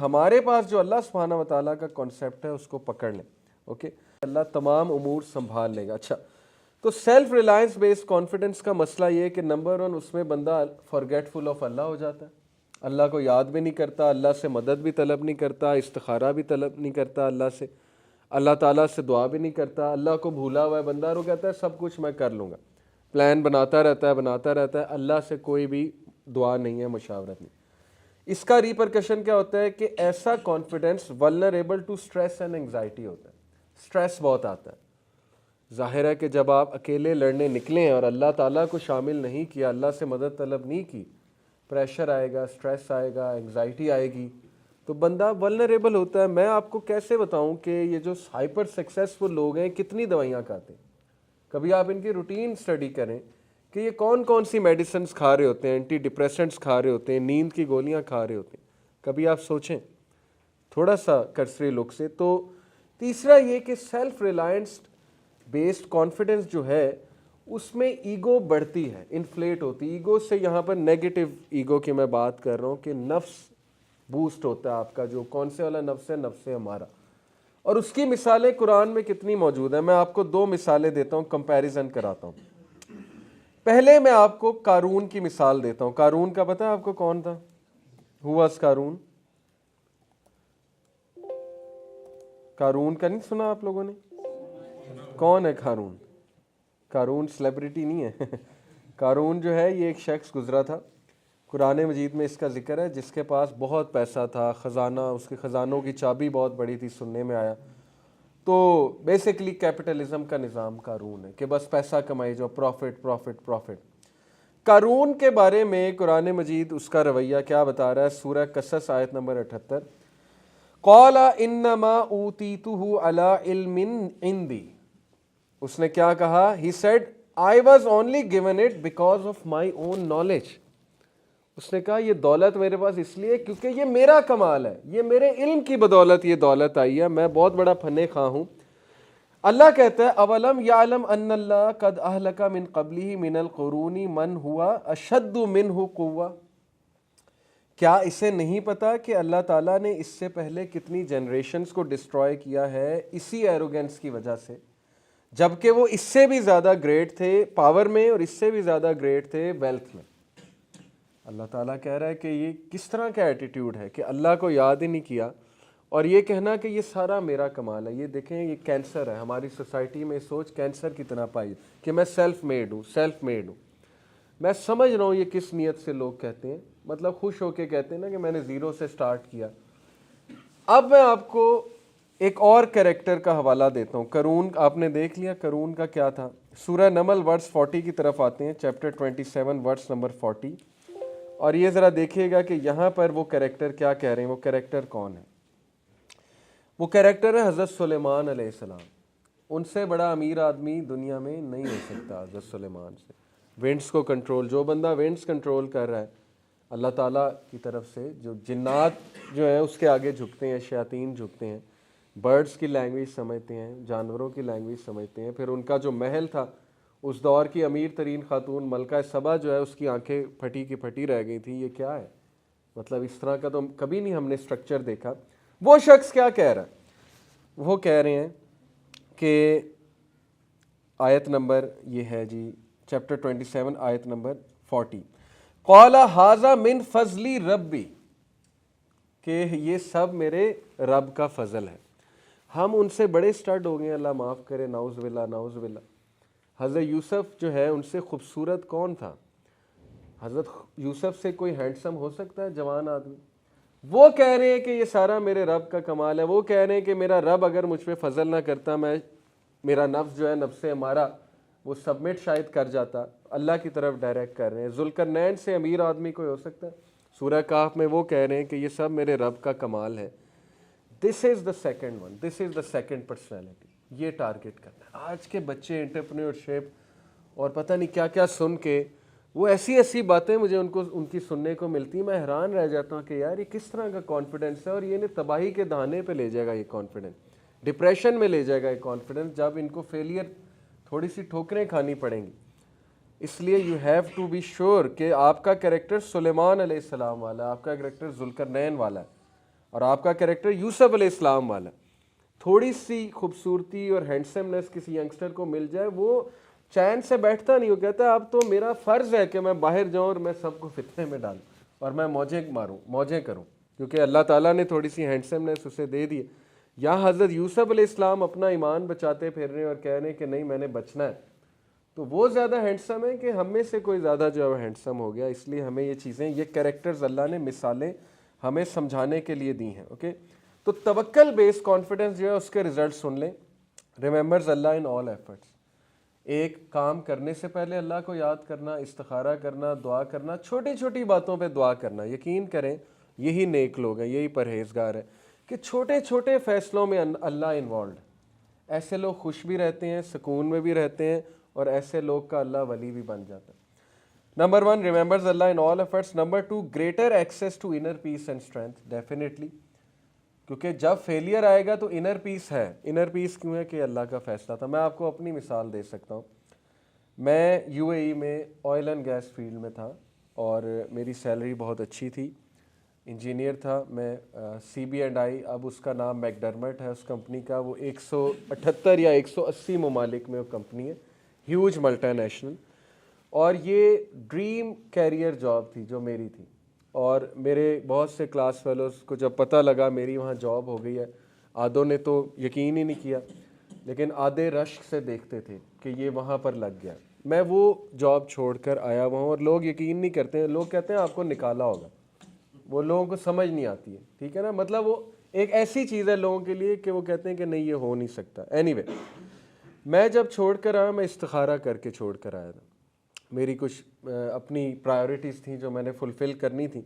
ہمارے پاس جو اللہ سبحانہ و تعالیٰ کا کانسیپٹ ہے اس کو پکڑ لیں. اوکے, اللہ تمام امور سنبھال لے گا. اچھا, تو سیلف ریلائنس بیسڈ کانفیڈنس کا مسئلہ یہ کہ نمبر 1 اس میں بندہ فارگیٹفل آف اللہ ہو جاتا ہے, اللہ کو یاد بھی نہیں کرتا, اللہ سے مدد بھی طلب نہیں کرتا, استخارہ بھی طلب نہیں کرتا اللہ سے, اللہ تعالیٰ سے دعا بھی نہیں کرتا, اللہ کو بھولا ہوا ہے بندہ, اور وہ کہتا ہے سب کچھ میں کر لوں گا, پلان بناتا رہتا ہے, اللہ سے کوئی بھی دعا نہیں ہے, مشاورت نہیں. اس کا ریپرکشن کیا ہوتا ہے کہ ایسا confidence vulnerable to stress and anxiety ہوتا ہے. اسٹریس بہت آتا ہے. ظاہر ہے کہ جب آپ اکیلے لڑنے نکلے ہیں اور اللہ تعالیٰ کو شامل نہیں کیا, اللہ سے مدد طلب نہیں کی, پریشر آئے گا, اسٹریس آئے گا, انگزائٹی آئے گی, تو بندہ ولنریبل ہوتا ہے. میں آپ کو کیسے بتاؤں کہ یہ جو ہائپر سکسیسفل لوگ ہیں کتنی دوائیاں کھاتے ہیں. کبھی آپ ان کی روٹین اسٹڈی کریں کہ یہ کون کون سی میڈیسنز کھا رہے ہوتے ہیں, اینٹی ڈپریسنٹس کھا رہے ہوتے ہیں, نیند کی گولیاں کھا رہے ہوتے ہیں. کبھی آپ سوچیں تھوڑا سا کرسری لک سے. تو تیسرا یہ کہ سیلف ریلائنس بیسڈ کانفیڈنس جو ہے اس میں ایگو بڑھتی ہے, انفلیٹ ہوتی ہے. ایگو سے یہاں پر نیگیٹو ایگو کی میں بات کر رہا ہوں کہ نفس بوسٹ ہوتا ہے آپ کا, جو کون سے والا نفس ہے, نفس ہمارا. اور اس کی مثالیں قرآن میں کتنی موجود ہیں. میں آپ کو 2 مثالیں دیتا ہوں, کمپیریزن کراتا ہوں. پہلے میں آپ کو قارون کی مثال دیتا ہوں. قارون کا پتہ ہے آپ کو کون تھا؟ ہو واز قارون؟ قارون کا نہیں سنا آپ لوگوں نے؟ کون ہے قارون؟ قارون سیلیبریٹی نہیں ہے. قارون جو ہے یہ ایک شخص گزرا تھا, قرآن مجید میں اس کا ذکر ہے, جس کے پاس بہت پیسہ تھا, خزانہ, اس کے خزانوں کی چابی بہت بڑی تھی, سننے میں آیا. تو بیسیکلی کیپٹلزم کا نظام قارون ہے کہ بس پیسہ کمائی جو, پروفٹ پروفٹ پروفٹ. قارون کے بارے میں قرآن مجید اس کا رویہ کیا بتا رہا ہے؟ سورہ قصص آیت نمبر 78, قال انما اوتیتہ علی علم عندی. اس نے کیا کہا؟ he said I was only given it because of my own knowledge. اس نے کہا یہ دولت میرے پاس اس لیے کیونکہ یہ میرا کمال ہے, یہ میرے علم کی بدولت یہ دولت آئی ہے, میں بہت بڑا فن خواہ ہوں. اللہ کہتا ہے اولم یعلم ان اللہ قد اہلک من قبلہ من القرون من ہوا اشد منہ قوہ. کیا اسے نہیں پتا کہ اللہ تعالیٰ نے اس سے پہلے کتنی جنریشنز کو ڈسٹروائے کیا ہے اسی ایروگنس کی وجہ سے, جبکہ وہ اس سے بھی زیادہ گریٹ تھے پاور میں اور اس سے بھی زیادہ گریٹ تھے ویلتھ میں. اللہ تعالیٰ کہہ رہا ہے کہ یہ کس طرح کا ایٹیٹیوڈ ہے کہ اللہ کو یاد ہی نہیں کیا اور یہ کہنا کہ یہ سارا میرا کمال ہے. یہ دیکھیں یہ کینسر ہے ہماری سوسائٹی میں, سوچ کینسر کی طرح پائی کہ میں سیلف میڈ ہوں, سیلف میڈ ہوں. میں سمجھ رہا ہوں یہ کس نیت سے لوگ کہتے ہیں, مطلب خوش ہو کے کہتے ہیں نا کہ میں نے زیرو سے سٹارٹ کیا. اب میں آپ کو ایک اور کریکٹر کا حوالہ دیتا ہوں. قارون آپ نے دیکھ لیا قارون کا کیا تھا. سورہ نمل ورس 40 کی طرف آتے ہیں, چیپٹر 27 ورس نمبر 40, اور یہ ذرا دیکھیے گا کہ یہاں پر وہ کریکٹر کیا کہہ رہے ہیں. وہ کریکٹر کون ہے؟ وہ کریکٹر ہے حضرت سلیمان علیہ السلام. ان سے بڑا امیر آدمی دنیا میں نہیں ہو سکتا حضرت سلیمان سے. ونڈس کو کنٹرول, جو بندہ ونڈس کنٹرول کر رہا ہے اللہ تعالیٰ کی طرف سے, جو جنات جو ہیں اس کے آگے جھکتے ہیں, شیاطین جھکتے ہیں, برڈز کی لینگویج سمجھتے ہیں, جانوروں کی لینگویج سمجھتے ہیں. پھر ان کا جو محل تھا, اس دور کی امیر ترین خاتون ملکہ سبا جو ہے اس کی آنکھیں پھٹی کی پھٹی رہ گئی تھی. یہ کیا ہے؟ مطلب اس طرح کا تو کبھی نہیں ہم نے سٹرکچر دیکھا. وہ شخص کیا کہہ رہا ہے؟ وہ کہہ رہے ہیں کہ آیت نمبر یہ ہے جی چیپٹر 27 آیت نمبر 40, قال ھذا من فضلی ربی, کہ یہ سب میرے رب کا فضل ہے. ہم ان سے بڑے سٹڈ ہو گئے, اللہ معاف کرے, نعوذ باللہ نعوذ باللہ. حضرت یوسف جو ہے ان سے خوبصورت کون تھا؟ حضرت یوسف سے کوئی ہینڈسم ہو سکتا ہے جوان آدمی؟ وہ کہہ رہے ہیں کہ یہ سارا میرے رب کا کمال ہے. وہ کہہ رہے ہیں کہ میرا رب اگر مجھ پہ فضل نہ کرتا, میرا نفس جو ہے نفس ہمارا وہ سبمٹ شاید کر جاتا, اللہ کی طرف ڈائریکٹ کر رہے ہیں. ذوالقرنین سے امیر آدمی کوئی ہو سکتا ہے؟ سورہ کہف میں وہ کہہ رہے ہیں کہ یہ سب میرے رب کا کمال ہے. This is the second one, this is the second personality. یہ ٹارگٹ کرنا ہے. آج کے بچے انٹرپرینیورشپ اور پتہ نہیں کیا کیا سن کے, وہ ایسی ایسی باتیں مجھے ان کی سننے کو ملتی ہیں, میں حیران رہ جاتا ہوں کہ یار یہ کس طرح کا کانفیڈنس ہے, اور یہ انہیں تباہی کے دہانے پہ لے جائے گا. یہ کانفیڈنس ڈپریشن میں لے جائے گا. یہ کانفیڈنس جب ان کو فیلئر تھوڑی سی ٹھوکریں کھانی پڑیں گی. اس لیے you have to be sure کہ آپ کا کریکٹر سلیمان علیہ السلام والا ہے, آپ کا کریکٹر ذوالقرنین والا ہے. اور آپ کا کریکٹر یوسف علیہ السلام والا, تھوڑی سی خوبصورتی اور ہینڈسمنس کسی ینگسٹر کو مل جائے وہ چین سے بیٹھتا نہیں, وہ کہتا ہے اب تو میرا فرض ہے کہ میں باہر جاؤں اور میں سب کو فتنے میں ڈالوں اور میں موجیں کروں, کیونکہ اللہ تعالیٰ نے تھوڑی سی ہینڈسمنس اسے دے دی. یہاں حضرت یوسف علیہ السلام اپنا ایمان بچاتے پھر رہے ہیں اور کہہ رہے ہیں کہ نہیں میں نے بچنا ہے, تو وہ زیادہ ہینڈسم ہے کہ ہم میں سے کوئی زیادہ جو ہے ہینڈسم ہو گیا. اس لیے ہمیں یہ چیزیں, یہ کریکٹرز اللہ نے مثالیں ہمیں سمجھانے کے لیے دی ہیں. اوکے, تو توکل بیس کانفیڈنس جو ہے اس کے رزلٹ سن لیں. ریممبرز اللہ ان آل ایفرٹس, ایک کام کرنے سے پہلے اللہ کو یاد کرنا, استخارہ کرنا, دعا کرنا, چھوٹی چھوٹی باتوں پہ دعا کرنا. یقین کریں یہی نیک لوگ ہیں, یہی پرہیزگار ہیں کہ چھوٹے چھوٹے فیصلوں میں اللہ انوالوڈ. ایسے لوگ خوش بھی رہتے ہیں, سکون میں بھی رہتے ہیں, اور ایسے لوگ کا اللہ ولی بھی بن جاتا ہے. نمبر 1 ریممبرز اللہ in all efforts. Number 2 greater access to inner peace and strength. Definitely, کیونکہ جب فیلئر آئے گا تو انر پیس ہے. انر پیس کیوں ہے کہ اللہ کا فیصلہ تھا. میں آپ کو اپنی مثال دے سکتا ہوں. میں یو اے ای میں آئل اینڈ گیس فیلڈ میں تھا اور میری سیلری بہت اچھی تھی, انجینئر تھا میں. سی بی اینڈ آئی, اب اس کا نام میک ڈرمٹ ہے اس کمپنی کا, وہ 178 یا 180 ممالک میں وہ کمپنی ہے, ہیوج ملٹی نیشنل. اور یہ ڈریم کیریئر جاب تھی جو میری تھی, اور میرے بہت سے کلاس فیلوز کو جب پتہ لگا میری وہاں جاب ہو گئی ہے, آدھوں نے تو یقین ہی نہیں کیا, لیکن آدھے رشک سے دیکھتے تھے کہ یہ وہاں پر لگ گیا. میں وہ جاب چھوڑ کر آیا وہاں, اور لوگ یقین نہیں کرتے ہیں, لوگ کہتے ہیں آپ کو نکالا ہوگا. وہ لوگوں کو سمجھ نہیں آتی ہے, ٹھیک ہے نا, مطلب وہ ایک ایسی چیز ہے لوگوں کے لیے کہ وہ کہتے ہیں کہ نہیں یہ ہو نہیں سکتا. اینی وے, میں جب چھوڑ کر آیا, میں استخارہ کر کے چھوڑ کر آیا تھا. میری کچھ اپنی پرائیورٹیز تھیں جو میں نے فلفل کرنی تھیں.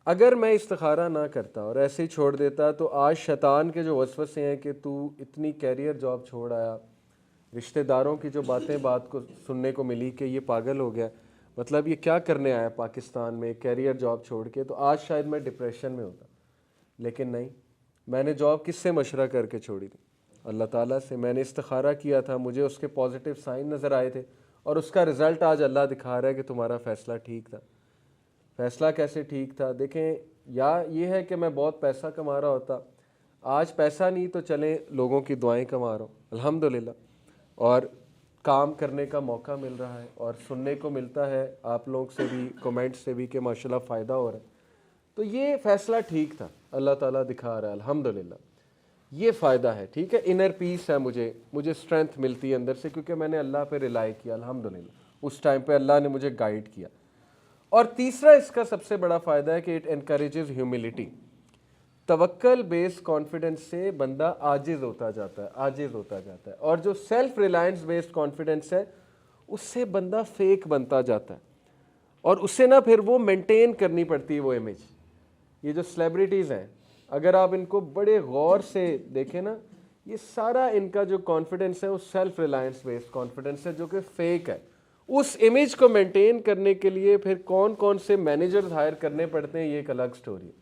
اگر میں استخارہ نہ کرتا اور ایسے ہی چھوڑ دیتا تو آج شیطان کے جو وسوسے ہیں کہ تو اتنی کیریئر جاب چھوڑ آیا, رشتہ داروں کی جو بات کو سننے کو ملی کہ یہ پاگل ہو گیا, مطلب یہ کیا کرنے آیا پاکستان میں کیریئر جاب چھوڑ کے, تو آج شاید میں ڈپریشن میں ہوتا. لیکن نہیں, میں نے جاب کس سے مشورہ کر کے چھوڑی تھی؟ اللہ تعالیٰ سے. میں نے استخارہ کیا تھا, مجھے اس کے پازیٹیو سائن نظر آئے تھے, اور اس کا رزلٹ آج اللہ دکھا رہا ہے کہ تمہارا فیصلہ ٹھیک تھا. فیصلہ کیسے ٹھیک تھا؟ دیکھیں, یا یہ ہے کہ میں بہت پیسہ کما رہا ہوتا, آج پیسہ نہیں تو چلیں لوگوں کی دعائیں کما رہا ہوں الحمدللہ, اور کام کرنے کا موقع مل رہا ہے, اور سننے کو ملتا ہے آپ لوگ سے بھی, کومنٹ سے بھی کہ ماشاءاللہ فائدہ ہو رہا ہے. تو یہ فیصلہ ٹھیک تھا, اللہ تعالیٰ دکھا رہا ہے الحمدللہ. یہ فائدہ ہے, ٹھیک ہے, انر پیس ہے, مجھے اسٹرینتھ ملتی ہے اندر سے, کیونکہ میں نے اللہ پہ ریلائی کیا الحمدللہ. اس ٹائم پہ اللہ نے مجھے گائیڈ کیا. اور تیسرا اس کا سب سے بڑا فائدہ ہے کہ اٹ انکریجز ہیوملٹی. توکل بیس کانفیڈنس سے بندہ عاجز ہوتا جاتا ہے, اور جو سیلف ریلائنس بیسڈ کانفیڈنس ہے اس سے بندہ فیک بنتا جاتا ہے, اور اس سے نا پھر وہ مینٹین کرنی پڑتی ہے وہ امیج. یہ جو سیلیبریٹیز ہیں, اگر آپ ان کو بڑے غور سے دیکھیں نا, یہ سارا ان کا جو کانفیڈنس ہے وہ سیلف ریلائنس بیسڈ کانفیڈنس ہے جو کہ فیک ہے. اس امیج کو مینٹین کرنے کے لیے پھر کون کون سے مینیجرز ہائر کرنے پڑتے ہیں, یہ ایک الگ سٹوری ہے.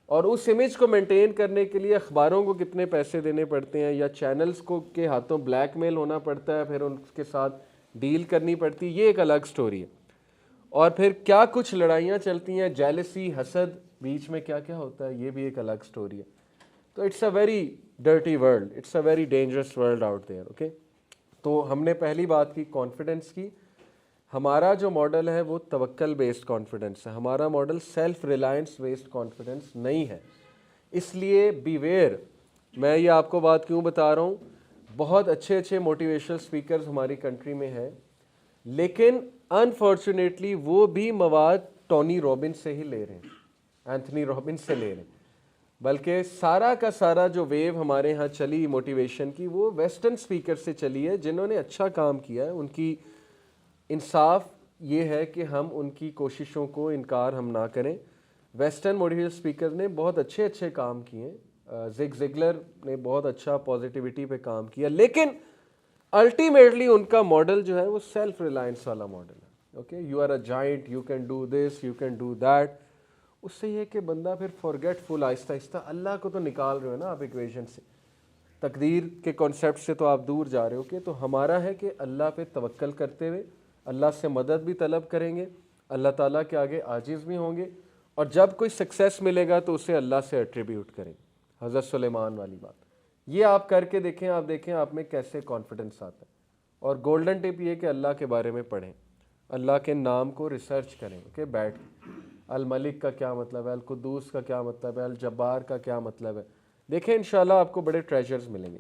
اور اس امیج کو مینٹین کرنے کے لیے اخباروں کو کتنے پیسے دینے پڑتے ہیں, یا چینلز کو کے ہاتھوں بلیک میل ہونا پڑتا ہے, پھر ان کے ساتھ ڈیل کرنی پڑتی ہے, یہ ایک الگ سٹوری ہے. اور پھر کیا کچھ لڑائیاں چلتی ہیں, جیلسی, حسد, بیچ میں کیا کیا ہوتا ہے, یہ بھی ایک الگ سٹوری ہے. تو it's a very dirty world, it's a very dangerous world out there. Okay, تو ہم نے پہلی بات کی کانفیڈنس کی. ہمارا جو ماڈل ہے وہ توکل بیسڈ کانفیڈنس ہے, ہمارا model self Reliance based confidence نہیں ہے. اس لیے بی ویئر. میں یہ آپ کو بات کیوں بتا رہا ہوں, بہت اچھے موٹیویشنل اسپیکرز ہماری کنٹری میں ہیں, لیکن انفارچونیٹلی وہ بھی مواد ٹونی رابنس سے ہی لے رہے ہیں, اینتھنی رابنس سے لے رہے ہیں. بلکہ سارا کا سارا جو ویو ہمارے ہاں چلی موٹیویشن کی, وہ ویسٹرن اسپیکر سے چلی ہے جنہوں نے اچھا کام کیا ہے. ان کی انصاف یہ ہے کہ ہم ان کی کوششوں کو انکار ہم نہ کریں. ویسٹرن موٹیویشنل اسپیکر نے بہت اچھے کام کیے ہیں, زگ زگلر نے بہت اچھا پازیٹیوٹی پہ کام کیا, لیکن الٹیمیٹلی ان کا ماڈل جو ہے وہ سیلف ریلائنس والا ماڈل ہے. Okay, you are a giant, you can do this, you can do that. اس سے یہ کہ بندہ پھر فارگیٹ فل, آہستہ آہستہ اللہ کو تو نکال رہے ہو نا آپ ایکویشن سے, تقدیر کے کانسیپٹ سے تو آپ دور جا رہے ہو. کہ تو ہمارا ہے کہ اللہ پہ توکل کرتے ہوئے اللہ سے مدد بھی طلب کریں گے, اللہ تعالیٰ کے آگے عاجز بھی ہوں گے, اور جب کوئی سکسیس ملے گا تو اسے اللہ سے ایٹریبیوٹ کریں. حضرت سلیمان والی بات یہ آپ کر کے دیکھیں, آپ دیکھیں آپ میں کیسے کانفیڈنس آتا ہے. اور گولڈن ٹپ یہ کہ اللہ کے بارے میں پڑھیں, اللہ کے نام کو ریسرچ کریں کہ بیٹھ الملک کا کیا مطلب ہے, القدوس کا کیا مطلب ہے, الجبار کا کیا مطلب ہے. دیکھیں انشاءاللہ آپ کو بڑے ٹریجرز ملیں گے.